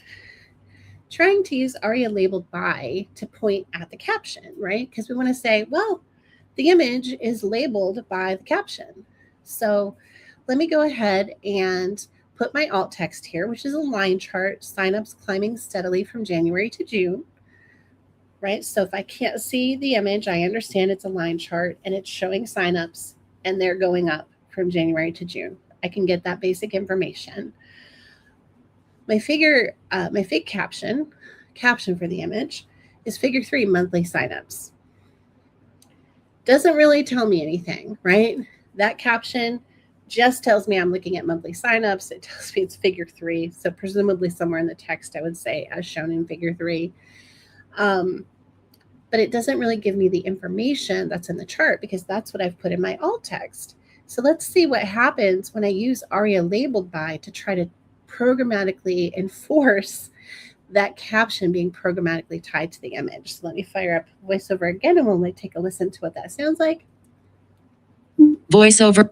trying to use ARIA labeled by to point at the caption, right? Because we want to say, well, the image is labeled by the caption. So let me go ahead and put my alt text here, which is a line chart, signups climbing steadily from January to June, right? So if I can't see the image, I understand it's a line chart and it's showing signups and they're going up from January to June. I can get that basic information. My fig caption for the image is figure 3 monthly signups. Doesn't really tell me anything, right? That caption just tells me I'm looking at monthly signups. It tells me it's figure three. So presumably somewhere in the text, I would say as shown in figure three. Um, but it doesn't really give me the information that's in the chart because that's what I've put in my alt text. So let's see what happens when I use ARIA labeled by to try to programmatically enforce that caption being programmatically tied to the image. So let me fire up VoiceOver again and we'll take a listen to what that sounds like. VoiceOver.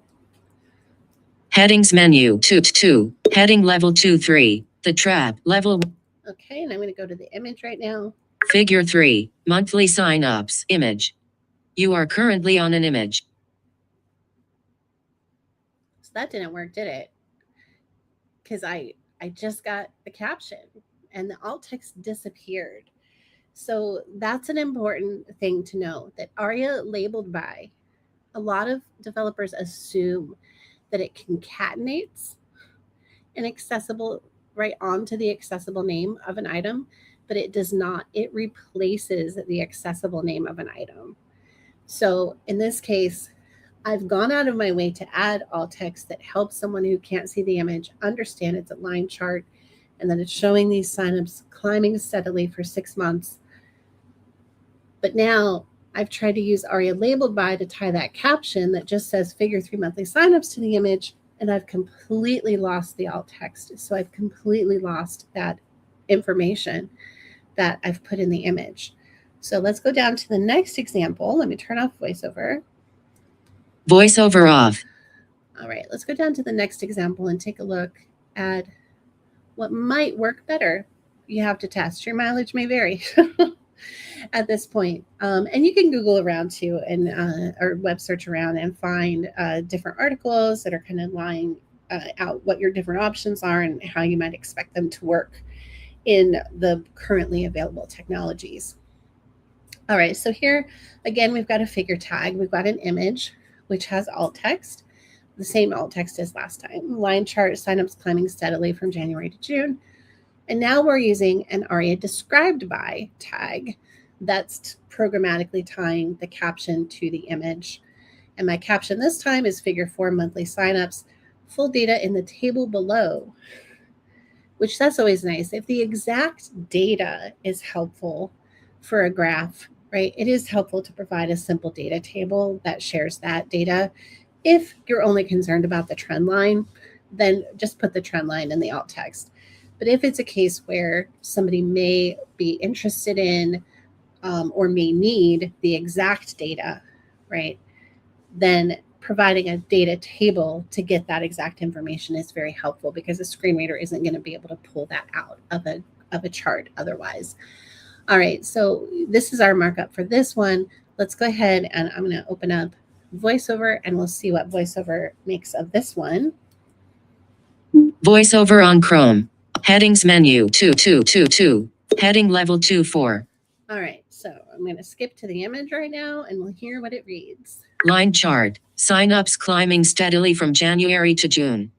Headings menu 2. Heading level 2-3. The trap level. Okay, and I'm going to go to the image right now. Figure 3. Monthly signups. Image. You are currently on an image. So that didn't work, did it? Because I just got the caption and the alt text disappeared. So that's an important thing to know that ARIA labeled by, a lot of developers assume that it concatenates an accessible right onto the accessible name of an item, but it does not. It replaces the accessible name of an item. So in this case, I've gone out of my way to add alt text that helps someone who can't see the image understand it's a line chart and that it's showing these signups climbing steadily for 6 months. But now I've tried to use ARIA labeled by to tie that caption that just says figure 3 monthly signups to the image, and I've completely lost the alt text. So I've completely lost that information that I've put in the image. So let's go down to the next example. Let me turn off VoiceOver. VoiceOver off. All right, let's go down to the next example and take a look at what might work better. You have to test. Your mileage may vary at this point. And you can Google around too and or web search around and find different articles that are kind of laying out what your different options are and how you might expect them to work in the currently available technologies. All right, so here again, we've got a figure tag. We've got an image, which has alt text, the same alt text as last time. Line chart, signups climbing steadily from January to June. And now we're using an ARIA described by tag that's programmatically tying the caption to the image. And my caption this time is figure 4 monthly signups, full data in the table below, which that's always nice. If the exact data is helpful for a graph, right, it is helpful to provide a simple data table that shares that data. If you're only concerned about the trend line, then just put the trend line in the alt text. But if it's a case where somebody may be interested in or may need the exact data, right, then providing a data table to get that exact information is very helpful because a screen reader isn't going to be able to pull that out of a chart otherwise. All right, so this is our markup for this one. Let's go ahead and I'm going to open up VoiceOver and we'll see what VoiceOver makes of this one. VoiceOver on Chrome. Headings menu 2. Heading level 2-4. All right, so I'm going to skip to the image right now and we'll hear what it reads. Line chart. Signups climbing steadily from January to June.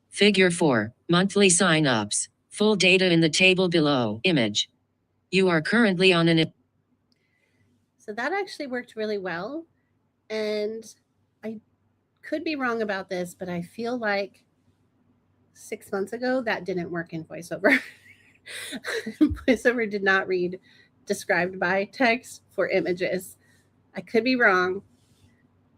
Figure 4. Monthly signups. Full data in the table below. Image. You are currently on an. So that actually worked really well. And I could be wrong about this, but I feel like 6 months ago that didn't work in VoiceOver. VoiceOver did not read described by text for images. I could be wrong.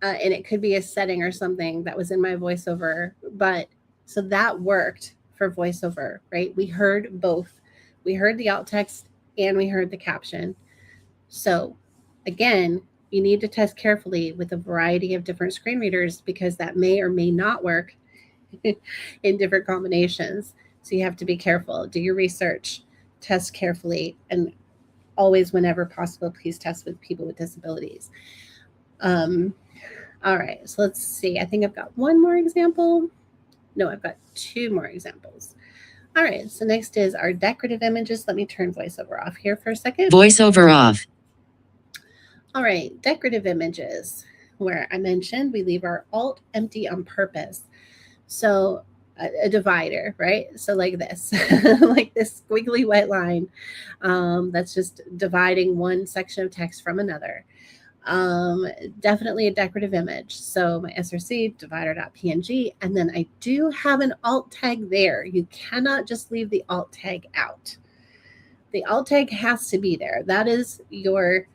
And it could be a setting or something that was in my VoiceOver. But so that worked for VoiceOver, right? We heard both. We heard the alt text and we heard the caption. So again, you need to test carefully with a variety of different screen readers because that may or may not work in different combinations. So you have to be careful, do your research, test carefully, and always, whenever possible, please test with people with disabilities. All right, so let's see. I think I've got one more example. No, I've got 2 more examples. All right, so next is our decorative images. Let me turn VoiceOver off here for a second. VoiceOver off. All right, decorative images, where I mentioned we leave our alt empty on purpose. So a divider, right? So like this, like this squiggly white line that's just dividing one section of text from another. Um, Definitely a decorative image. So my src divider.png, and then I do have an alt tag there. You cannot just leave the alt tag out. The alt tag has to be there. That is your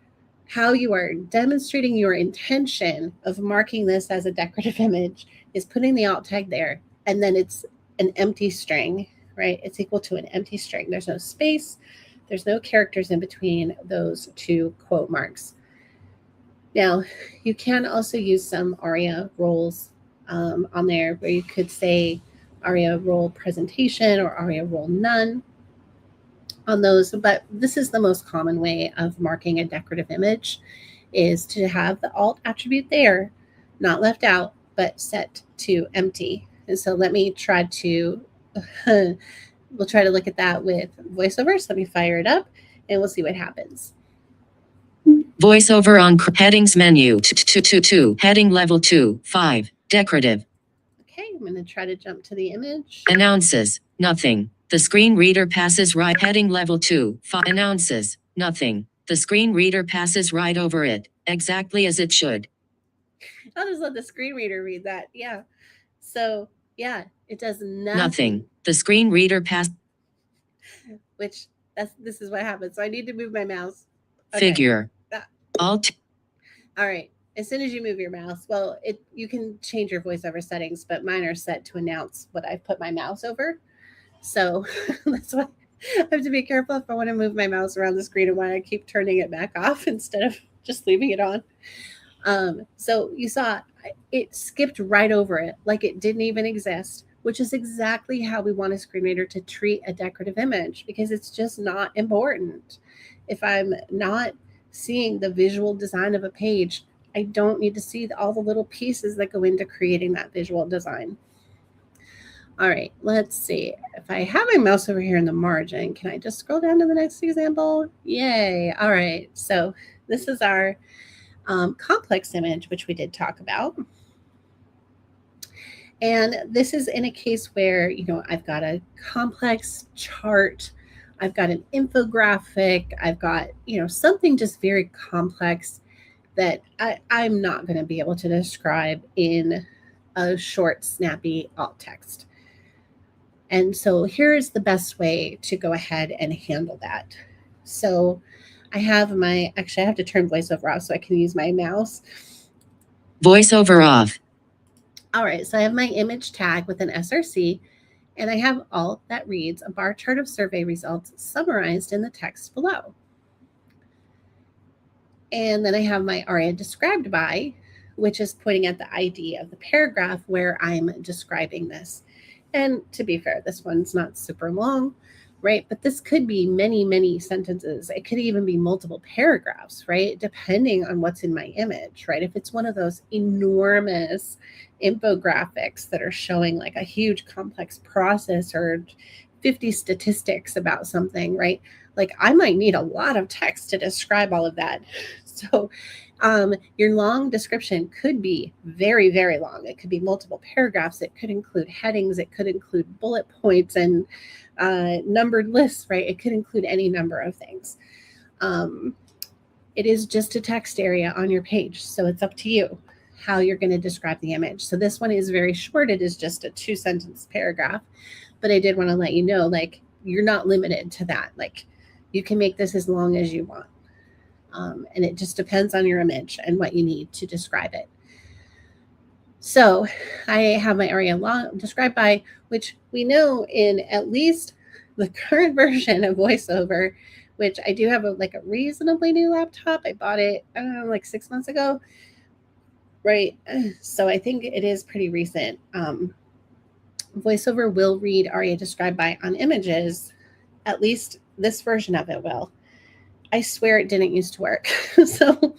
how you are demonstrating your intention of marking this as a decorative image is putting the alt tag there, and then it's an empty string, right? It's equal to an empty string. There's no space, there's no characters in between those two quote marks. Now, you can also use some ARIA roles on there where you could say ARIA role presentation or ARIA role none on those, but this is the most common way of marking a decorative image is to have the alt attribute there, not left out, but set to empty. And so let me try to, we'll try to look at that with voiceover. So let me fire it up and we'll see what happens. Voiceover on headings menu. Heading level 2, 5. Decorative. Okay, I'm going to try to jump to the image. Announces nothing. The screen reader passes right. Heading level 2, 5. Announces nothing. The screen reader passes right over it, exactly as it should. I'll just let the screen reader read that. Yeah. So, yeah, it does nothing. Nothing. The screen reader passes. Which this is what happens. So I need to move my mouse. Okay. Figure. Alt. All right. As soon as you move your mouse, well, you can change your voiceover settings, but mine are set to announce what I've put my mouse over. So that's why I have to be careful if I want to move my mouse around the screen and why I keep turning it back off instead of just leaving it on. So you saw it skipped right over it like it didn't even exist, which is exactly how we want a screen reader to treat a decorative image because it's just not important. If I'm not seeing the visual design of a page, I don't need to see all the little pieces that go into creating that visual design. All right, let's see. If I have my mouse over here in the margin, can I just scroll down to the next example? Yay. All right, so this is our complex image, which we did talk about. And this is in a case where, I've got a complex chart, I've got an infographic, I've got, something just very complex that I'm not going to be able to describe in a short, snappy alt text. And so here's the best way to go ahead and handle that. So I have actually I have to turn voiceover off so I can use my mouse. Voiceover off. All right, so I have my image tag with an src, and I have alt that reads a bar chart of survey results summarized in the text below. And then I have my ARIA described by, which is pointing at the ID of the paragraph where I'm describing this. And to be fair, this one's not super long, right? But this could be many, many sentences. It could even be multiple paragraphs, right? Depending on what's in my image, right? If it's one of those enormous infographics that are showing like a huge complex process or 50 statistics about something, right? Like I might need a lot of text to describe all of that. So your long description could be very, very long. It could be multiple paragraphs. It could include headings. It could include bullet points and numbered lists, right? It could include any number of things. It is just a text area on your page. So it's up to you how you're going to describe the image. So this one is very short. It is just a 2-sentence paragraph. But I did want to let you know, like, you're not limited to that. Like, you can make this as long as you want. And it just depends on your image and what you need to describe it. So I have my ARIA described by, which we know in at least the current version of VoiceOver, which I do have a reasonably new laptop. I bought it, I don't know, like 6 months ago. Right. So I think it is pretty recent. VoiceOver will read ARIA described by on images. At least this version of it will. I swear it didn't used to work. So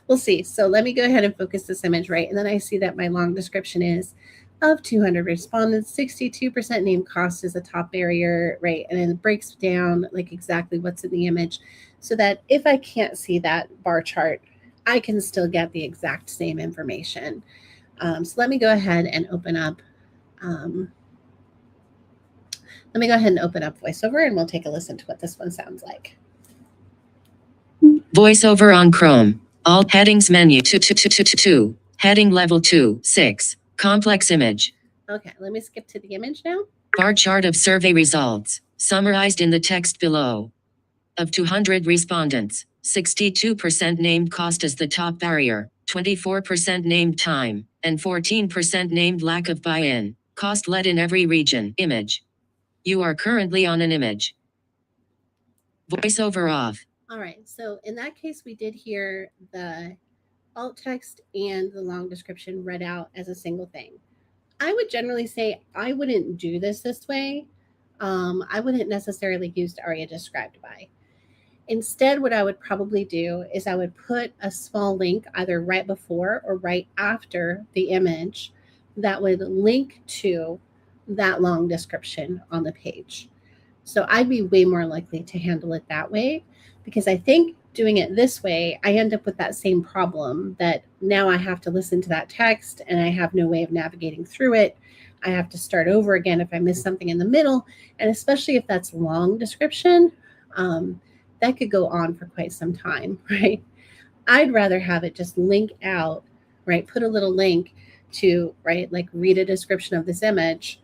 we'll see. So let me go ahead and focus this image, right? And then I see that my long description is of 200 respondents, 62% name cost is a top barrier, right? And then it breaks down like exactly what's in the image so that if I can't see that bar chart, I can still get the exact same information. So let me go ahead and open up VoiceOver and we'll take a listen to what this one sounds like. Voiceover on Chrome. All headings menu 2. Heading level 2, 6. Complex image. Okay, let me skip to the image now. Bar chart of survey results, summarized in the text below. Of 200 respondents, 62% named cost as the top barrier, 24% named time, and 14% named lack of buy-in. Cost led in every region. Image. You are currently on an image. Voiceover off. All right, so in that case, we did hear the alt text and the long description read out as a single thing. I would generally say I wouldn't do this way. I wouldn't necessarily use the aria described by. Instead, what I would probably do is I would put a small link either right before or right after the image that would link to that long description on the page. So I'd be way more likely to handle it that way because I think doing it this way, I end up with that same problem that now I have to listen to that text and I have no way of navigating through it. I have to start over again if I miss something in the middle. And especially if that's long description, that could go on for quite some time, right? I'd rather have it just link out, right? Put a little link to, right, like read a description of this image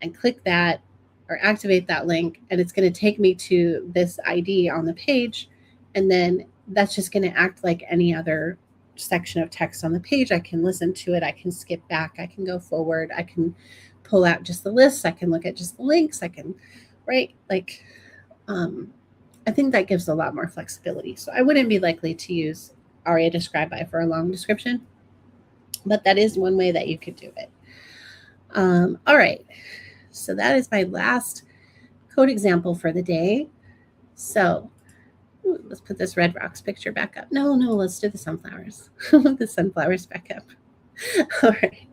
and click that or activate that link, and it's going to take me to this ID on the page. And then that's just going to act like any other section of text on the page. I can listen to it. I can skip back. I can go forward. I can pull out just the lists. I can look at just the links. I can, right? Like, I think that gives a lot more flexibility. So I wouldn't be likely to use aria describe by for a long description, but that is one way that you could do it. All right. So that is my last code example for the day. So let's put this red rocks picture back up. No, let's do the sunflowers. The sunflowers back up. All right.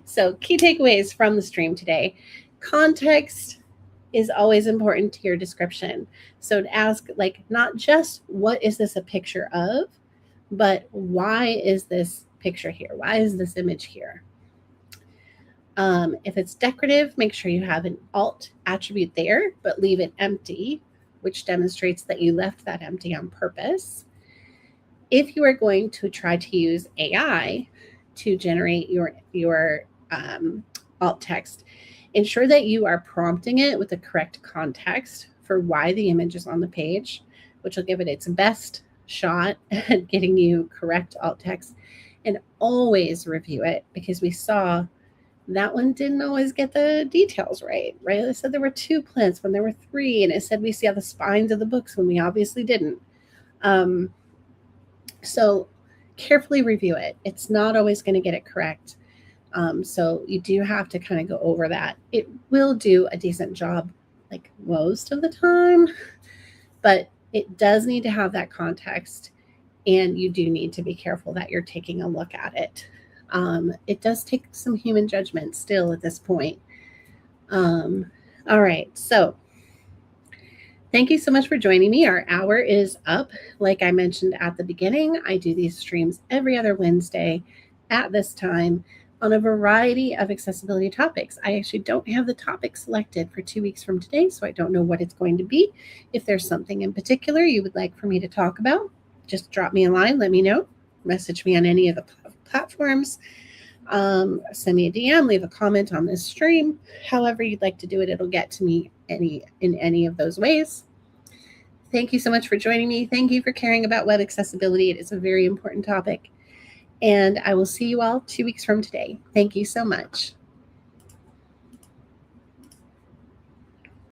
So key takeaways from the stream today. Context is always important to your description. So to ask, like, not just what is this a picture of, but why is this picture here? Why is this image here? If it's decorative, make sure you have an alt attribute there, but leave it empty, which demonstrates that you left that empty on purpose. If you are going to try to use AI to generate your alt text, ensure that you are prompting it with the correct context for why the image is on the page, which will give it its best shot at getting you correct alt text. And always review it, because we saw that one didn't always get the details right? It said there were 2 plants when there were 3, and it said we see the spines of the books when we obviously didn't. So carefully review it. It's not always going to get it correct. So you do have to kind of go over that. It will do a decent job like most of the time, but it does need to have that context, and you do need to be careful that you're taking a look at it. It does take some human judgment still at this point. All right, so thank you so much for joining me. Our hour is up. Like I mentioned at the beginning, I do these streams every other Wednesday at this time on a variety of accessibility topics. I actually don't have the topic selected for 2 weeks from today, so I don't know what it's going to be. If there's something in particular you would like for me to talk about, just drop me a line, let me know. Message me on any of the platforms, send me a DM, leave a comment on this stream. However you'd like to do it, it'll get to me in any of those ways. Thank you so much for joining me. Thank you for caring about web accessibility. It is a very important topic. And I will see you all 2 weeks from today. Thank you so much.